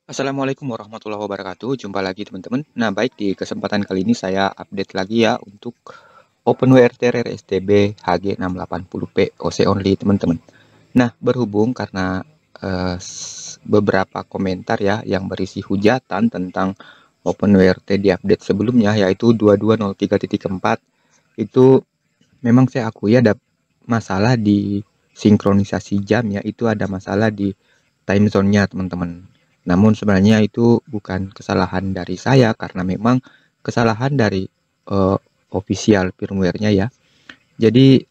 Assalamualaikum warahmatullahi wabarakatuh. Jumpa lagi teman-teman. Nah, baik di kesempatan kali ini saya update lagi ya untuk OpenWRT RSTB HG680P OC only teman-teman. Nah, berhubung karena beberapa komentar ya yang berisi hujatan tentang OpenWRT di update sebelumnya yaitu 2203.4 itu memang saya akui ada masalah di sinkronisasi jam ya, itu ada masalah di time zone-nya teman-teman. Namun sebenarnya itu bukan kesalahan dari saya karena memang kesalahan dari official firmware-nya ya. Jadi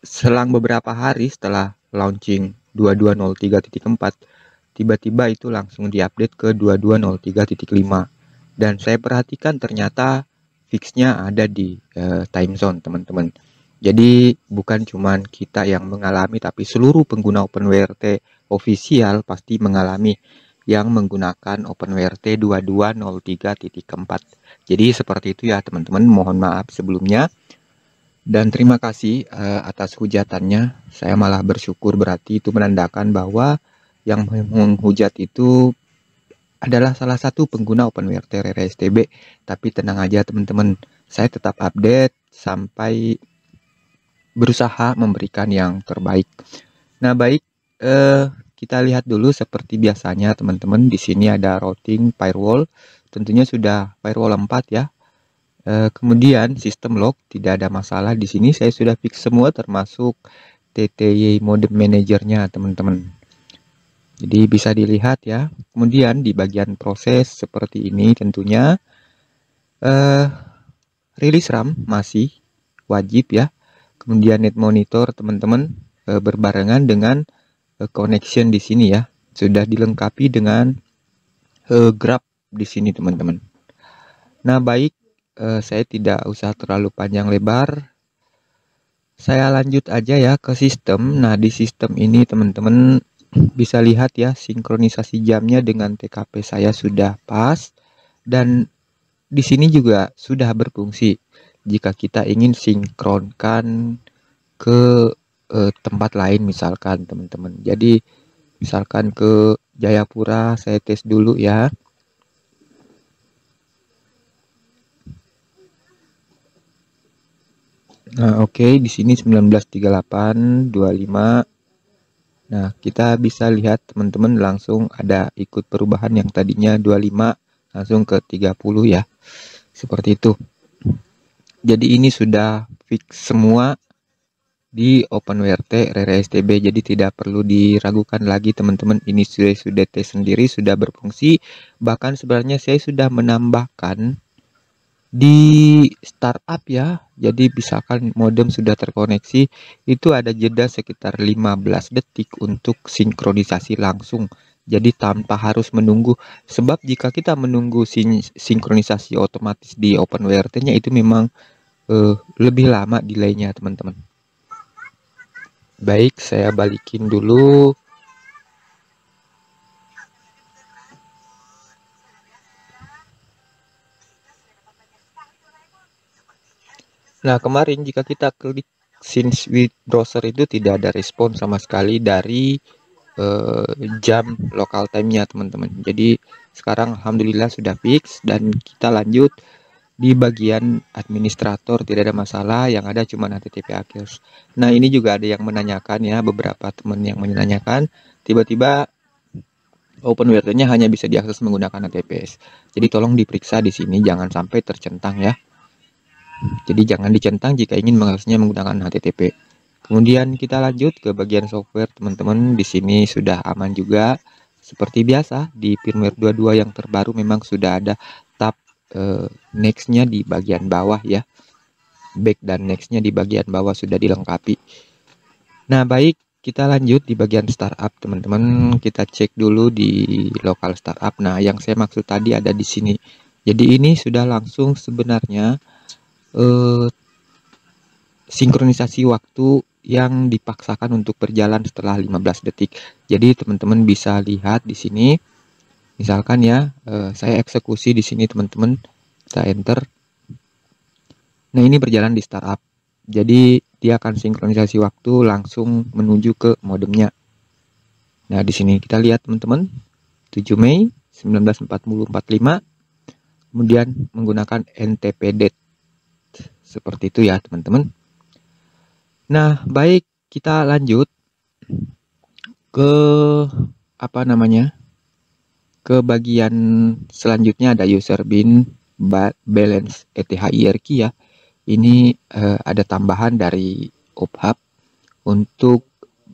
selang beberapa hari setelah launching 2203.4 tiba-tiba itu langsung diupdate ke 2203.5 dan saya perhatikan ternyata fixnya ada di time zone teman-teman. Jadi bukan cuman kita yang mengalami tapi seluruh pengguna OpenWRT official pasti mengalami yang menggunakan OpenWRT 2203.4. Jadi seperti itu ya teman-teman, mohon maaf sebelumnya. Dan terima kasih atas hujatannya. Saya malah bersyukur, berarti itu menandakan bahwa yang menghujat itu adalah salah satu pengguna OpenWRT RSTB. Tapi tenang aja teman-teman, saya tetap update sampai berusaha memberikan yang terbaik. Nah, baik, kita lihat dulu seperti biasanya teman-teman. Di sini ada routing firewall, tentunya sudah firewall 4 ya. Kemudian sistem log tidak ada masalah di sini, saya sudah fix semua termasuk TTY modem manajernya teman-teman. Jadi bisa dilihat ya. Kemudian di bagian proses seperti ini tentunya rilis RAM masih wajib ya. Kemudian net monitor teman-teman berbarengan dengan connection di sini ya. Sudah dilengkapi dengan grab di sini teman-teman. Nah, baik, saya tidak usah terlalu panjang lebar. Saya lanjut aja ya ke sistem. Nah, di sistem ini teman-teman bisa lihat ya, sinkronisasi jamnya dengan TKP saya sudah pas dan di sini juga sudah berfungsi. Jika kita ingin sinkronkan ke tempat lain misalkan teman-teman. Jadi misalkan ke Jayapura, saya tes dulu ya. Nah, oke, di sini 193825. Nah, kita bisa lihat teman-teman langsung ada ikut perubahan yang tadinya 25 langsung ke 30 ya. Seperti itu. Jadi ini sudah fix semua di OpenWRT RRSTB, jadi tidak perlu diragukan lagi teman-teman. Ini sudah tes sendiri, sudah berfungsi. Bahkan sebenarnya saya sudah menambahkan di startup ya. Jadi misalkan modem sudah terkoneksi, itu ada jeda sekitar 15 detik untuk sinkronisasi langsung. Jadi tanpa harus menunggu. Sebab jika kita menunggu sinkronisasi otomatis di OpenWRT-nya itu memang lebih lama delaynya teman-teman. Baik, saya balikin dulu. Nah, kemarin jika kita klik since with browser itu tidak ada respon sama sekali dari jam local time-nya teman-teman. Jadi sekarang alhamdulillah sudah fix dan kita lanjut di bagian administrator, tidak ada masalah, yang ada cuma HTTP Akhir. Nah, ini juga ada yang menanyakan ya, beberapa teman yang menanyakan tiba-tiba OpenWRT-nya hanya bisa diakses menggunakan HTTPS. Jadi tolong diperiksa di sini jangan sampai tercentang ya. Jadi jangan dicentang jika ingin mengaksesnya menggunakan HTTP. Kemudian kita lanjut ke bagian software teman-teman. Di sini sudah aman juga. Seperti biasa di firmware 22 yang terbaru memang sudah ada tab next-nya di bagian bawah ya. Back dan next-nya di bagian bawah sudah dilengkapi. Nah, baik, kita lanjut di bagian startup teman-teman. Kita cek dulu di lokal startup. Nah, yang saya maksud tadi ada di sini. Jadi ini sudah langsung sebenarnya sinkronisasi waktu yang dipaksakan untuk berjalan setelah 15 detik. Jadi teman-teman bisa lihat di sini. Misalkan ya, saya eksekusi di sini teman-teman. Kita enter. Nah, ini berjalan di startup. Jadi dia akan sinkronisasi waktu langsung menuju ke modemnya. Nah, di sini kita lihat teman-teman. 7 Mei 1940-45, kemudian menggunakan NTPDate. Seperti itu ya teman-teman. Nah, baik, kita lanjut ke ke bagian selanjutnya. Ada user bin balance ETH hierarchy ya. Ini ada tambahan dari OPHub untuk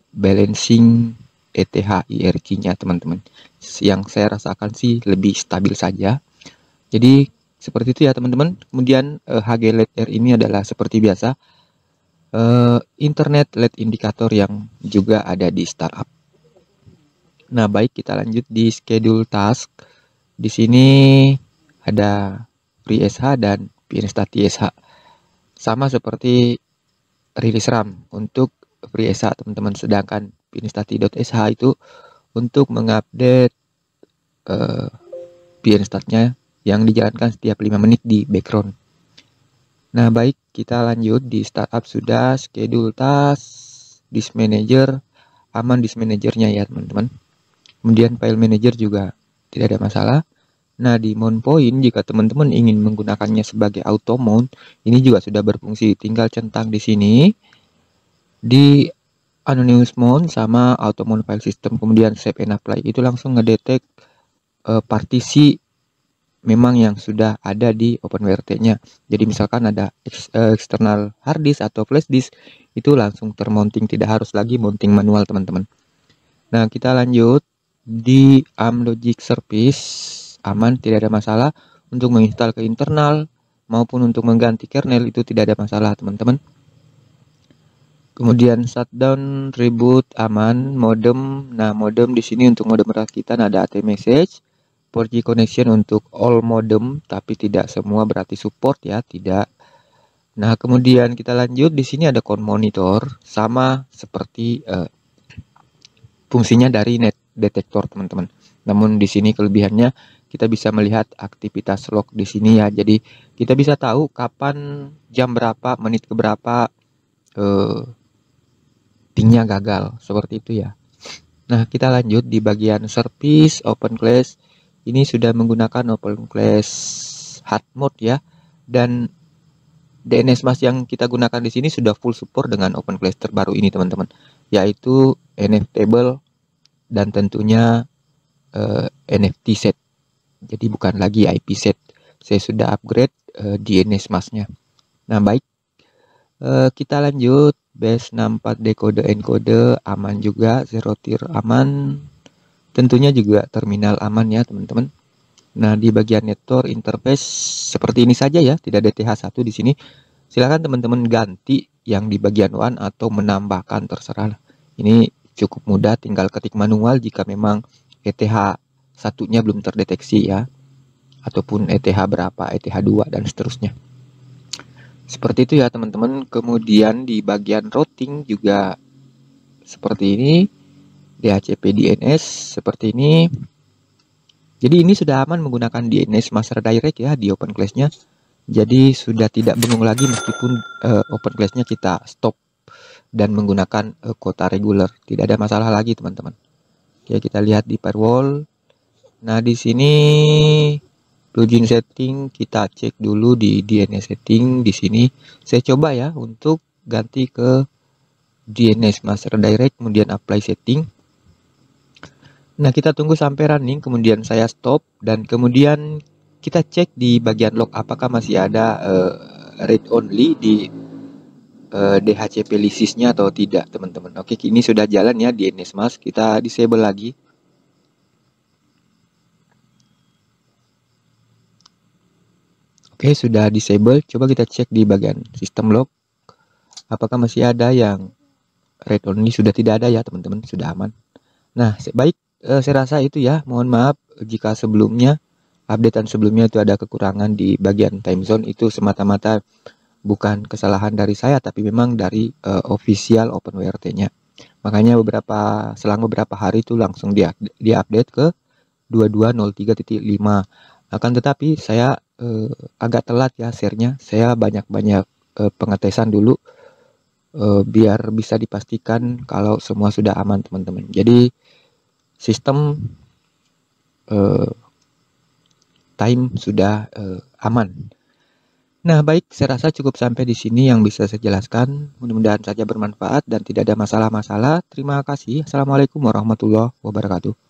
balancing ETH hierarchy-nya teman-teman. Yang saya rasakan sih lebih stabil saja. Jadi seperti itu ya teman-teman. Kemudian HG-LED R ini adalah seperti biasa internet LED indikator yang juga ada di startup. Nah, baik, kita lanjut di schedule task. Di sini ada FreeSH dan PNStat.sh. Sama seperti rilis RAM untuk FreeSH teman-teman, sedangkan PNStat.sh itu untuk mengupdate PNStat-nya yang dijalankan setiap 5 menit di background. Nah, baik, kita lanjut di startup sudah schedule task, disk manager, aman disk manajernya ya teman-teman. Kemudian file manager juga tidak ada masalah. Nah, di mount point jika teman-teman ingin menggunakannya sebagai auto mount, ini juga sudah berfungsi. Tinggal centang di sini di anonymous mount sama auto mount file system, kemudian save and apply, itu langsung ngedetek partisi memang yang sudah ada di OpenWRT-nya. Jadi misalkan ada external hard disk atau flash disk, itu langsung termounting, tidak harus lagi mounting manual teman-teman. Nah, kita lanjut di Amlogic Service, aman, tidak ada masalah. Untuk menginstal ke internal maupun untuk mengganti kernel itu tidak ada masalah teman-teman. Kemudian shutdown, reboot, aman. Modem, nah modem di sini untuk modem rakitan ada AT message, 4G connection untuk all modem, tapi tidak semua berarti support ya, tidak. Nah, kemudian kita lanjut di sini ada con monitor, sama seperti fungsinya dari net detektor teman-teman. Namun di sini kelebihannya kita bisa melihat aktivitas log di sini ya. Jadi kita bisa tahu kapan, jam berapa, menit ke berapa pingnya gagal, seperti itu ya. Nah, kita lanjut di bagian service OpenClass. Ini sudah menggunakan OpenClass hard mode ya, dan DNS mask yang kita gunakan di sini sudah full support dengan OpenClass terbaru ini teman-teman, yaitu NFTable dan tentunya NFT set. Jadi bukan lagi IP set. Saya sudah upgrade DNS masknya. Nah, baik, kita lanjut. Base 64 decode encode aman juga, zero tier aman, tentunya juga terminal aman ya teman-teman. Nah, di bagian network interface seperti ini saja ya, tidak ada TH1 di sini. Silakan teman-teman ganti yang di bagian WAN atau menambahkan, terserah. Ini cukup mudah, tinggal ketik manual jika memang ETH satunya belum terdeteksi ya, ataupun ETH berapa, ETH 2 dan seterusnya. Seperti itu ya teman-teman. Kemudian di bagian routing juga seperti ini, DHCP DNS seperti ini. Jadi ini sudah aman menggunakan DNS Master Direct ya di OpenClass-nya. Jadi sudah tidak bingung lagi meskipun OpenClass-nya kita stop dan menggunakan kuota reguler, tidak ada masalah lagi teman-teman. Oke, kita lihat di firewall. Nah, di sini plugin setting kita cek dulu di DNS setting. Di sini saya coba ya untuk ganti ke DNS Master Direct, kemudian apply setting. Nah, kita tunggu sampai running, kemudian saya stop, dan kemudian kita cek di bagian log apakah masih ada read only di DHCP list-nya atau tidak teman-teman. Oke, ini sudah jalan ya DNS mask. Kita disable lagi. Oke, sudah disable. Coba kita cek di bagian sistem log apakah masih ada yang read only. Sudah tidak ada ya teman-teman, sudah aman. Nah, baik, saya rasa itu ya. Mohon maaf jika sebelumnya updatean sebelumnya itu ada kekurangan di bagian time zone. Itu semata-mata bukan kesalahan dari saya, tapi memang dari official OpenWRT-nya. Makanya selang beberapa hari itu langsung diupdate ke 22.03.5. Akan tetapi saya agak telat ya share-nya. Saya banyak-banyak pengetesan dulu biar bisa dipastikan kalau semua sudah aman teman-teman. Jadi sistem uptime sudah aman. Nah, baik, saya rasa cukup sampai di sini yang bisa saya jelaskan. Mudah-mudahan saja bermanfaat dan tidak ada masalah-masalah. Terima kasih. Assalamualaikum warahmatullahi wabarakatuh.